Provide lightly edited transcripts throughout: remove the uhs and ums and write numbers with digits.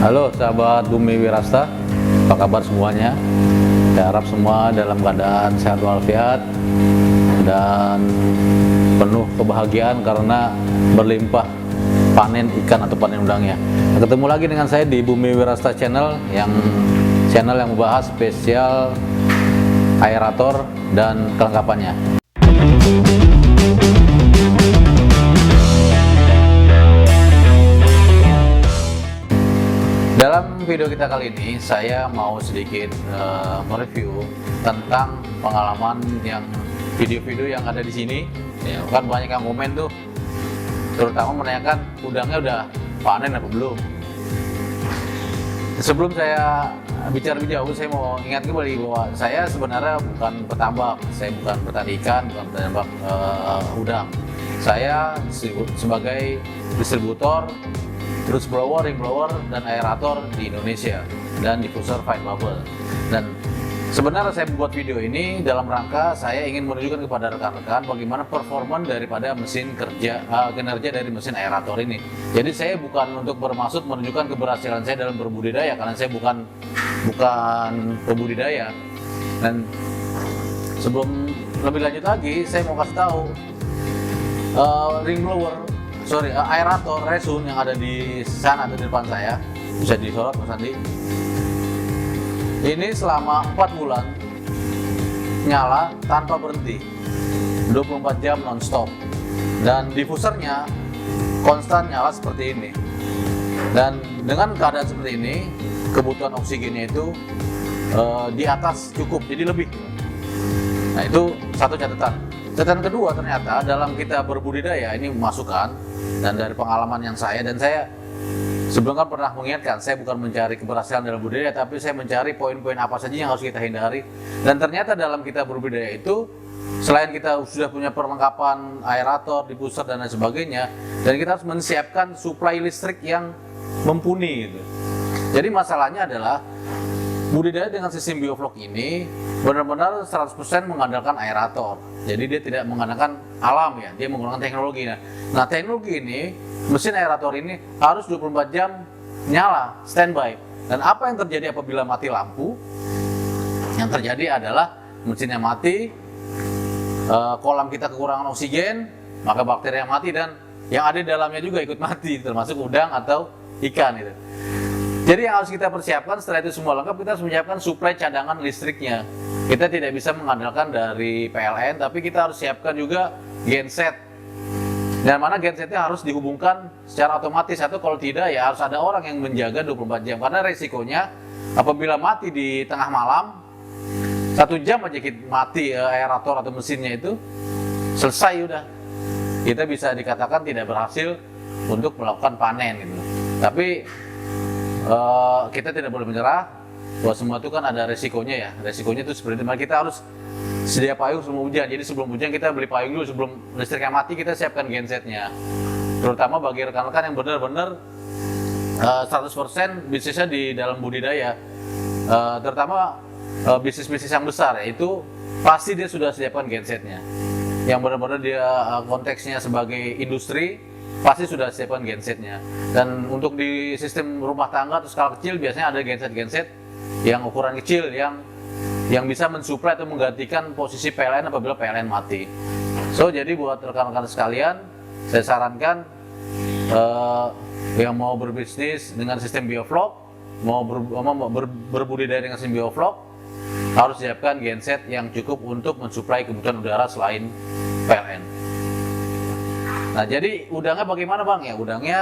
Halo sahabat Bumi Wirasta, apa kabar semuanya? Saya harap semua dalam keadaan sehat walafiat dan penuh kebahagiaan karena berlimpah panen ikan atau panen udangnya. Ketemu lagi dengan saya di Bumi Wirasta Channel yang membahas spesial aerator dan kelengkapannya. Dalam video kita kali ini, saya mau sedikit mereview tentang pengalaman yang video-video yang ada di sini. Ya, kan banyak yang komen tuh, terutama menanyakan udangnya udah panen apa belum. Sebelum saya bicara lebih jauh, saya mau ingat kembali bahwa saya sebenarnya bukan petambak, saya bukan petani ikan, bukan petambak udang. Saya sebagai distributor Brush blower, ring blower, dan aerator di Indonesia dan diffuser fine bubble. Dan sebenarnya saya membuat video ini dalam rangka saya ingin menunjukkan kepada rekan-rekan bagaimana performa daripada mesin kinerja dari mesin aerator ini. Jadi saya bukan untuk bermaksud menunjukkan keberhasilan saya dalam berbudidaya karena saya bukan pembudidaya. Dan sebelum lebih lanjut lagi, saya mau kasih tahu aerator Resun yang ada di sana atau di depan saya, bisa disorot Mas Andi. Ini selama 4 bulan nyala tanpa berhenti, 24 jam non-stop, dan diffusernya konstan nyala seperti ini. Dan dengan keadaan seperti ini, kebutuhan oksigennya itu di atas cukup, jadi lebih. Nah, itu satu catatan. Catatan kedua, ternyata dalam kita berbudidaya ini masukan dan dari pengalaman yang saya sebelumnya kan pernah mengingatkan, saya bukan mencari keberhasilan dalam budidaya, tapi saya mencari poin-poin apa saja yang harus kita hindari. Dan ternyata dalam kita berbudidaya itu, selain kita sudah punya perlengkapan aerator, diffuser dan lain sebagainya, dan kita harus menyiapkan suplai listrik yang mumpuni gitu. Jadi masalahnya adalah budidaya dengan sistem bioflok ini benar-benar 100% mengandalkan aerator. Jadi dia tidak mengandalkan alam ya, dia menggunakan teknologi. Nah, teknologi ini, mesin aerator ini harus 24 jam nyala, standby. Dan apa yang terjadi apabila mati lampu? Yang terjadi adalah mesinnya mati, kolam kita kekurangan oksigen, maka bakteri yang mati dan yang ada di dalamnya juga ikut mati, termasuk udang atau ikan itu. Jadi yang harus kita persiapkan setelah itu semua lengkap, kita harus menyiapkan suplai cadangan listriknya. Kita tidak bisa mengandalkan dari PLN, tapi kita harus siapkan juga genset. Dan mana gensetnya harus dihubungkan secara otomatis, atau kalau tidak ya harus ada orang yang menjaga 24 jam. Karena resikonya apabila mati di tengah malam, 1 jam aja kita mati aerator atau mesinnya itu, selesai udah. Kita bisa dikatakan tidak berhasil untuk melakukan panen gitu. Tapi kita tidak boleh menyerah, bahwa semua itu kan ada resikonya ya. Resikonya itu seperti itu, kita harus sedia payung sebelum hujan. Jadi sebelum hujan kita beli payung dulu, sebelum listriknya mati kita siapkan gensetnya. Terutama bagi rekan-rekan yang benar-benar 100% bisnisnya di dalam budidaya, terutama bisnis-bisnis yang besar, yaitu pasti dia sudah siapkan gensetnya. Yang benar-benar dia konteksnya sebagai industri, pasti sudah siapkan gensetnya. Dan untuk di sistem rumah tangga atau skala kecil biasanya ada genset-genset yang ukuran kecil yang bisa mensuplai atau menggantikan posisi PLN apabila PLN mati. So, jadi buat rekan-rekan sekalian, saya sarankan yang mau berbisnis dengan sistem bioflok, mau berbudidaya dengan sistem bioflok, harus siapkan genset yang cukup untuk mensuplai kebutuhan udara selain PLN. Nah, jadi udangnya bagaimana Bang? Ya, udangnya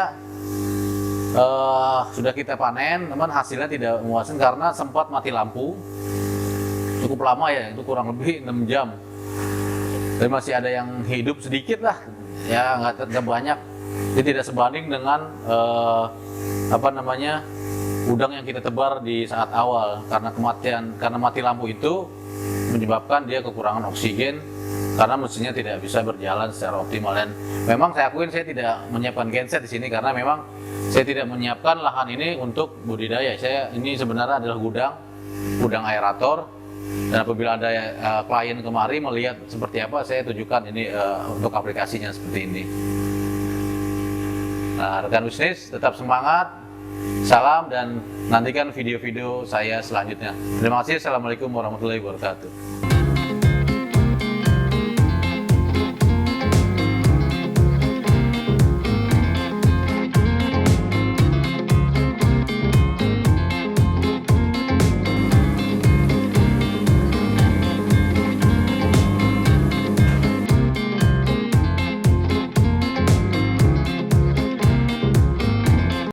sudah kita panen, teman, hasilnya tidak memuaskan karena sempat mati lampu. Cukup lama ya, itu kurang lebih 6 jam. Dan masih ada yang hidup sedikit lah, ya nggak banyak. Jadi tidak sebanding dengan udang yang kita tebar di saat awal, karena mati lampu itu menyebabkan dia kekurangan oksigen, karena mesinnya tidak bisa berjalan secara optimal. Dan memang saya akuin saya tidak menyiapkan genset di sini karena memang saya tidak menyiapkan lahan ini untuk budidaya. Ini sebenarnya adalah gudang aerator, dan apabila ada klien kemari melihat seperti apa, saya tunjukkan ini untuk aplikasinya seperti ini. Nah, rekan bisnis tetap semangat, Salam dan nantikan video-video saya selanjutnya. Terima kasih. Assalamualaikum warahmatullahi wabarakatuh.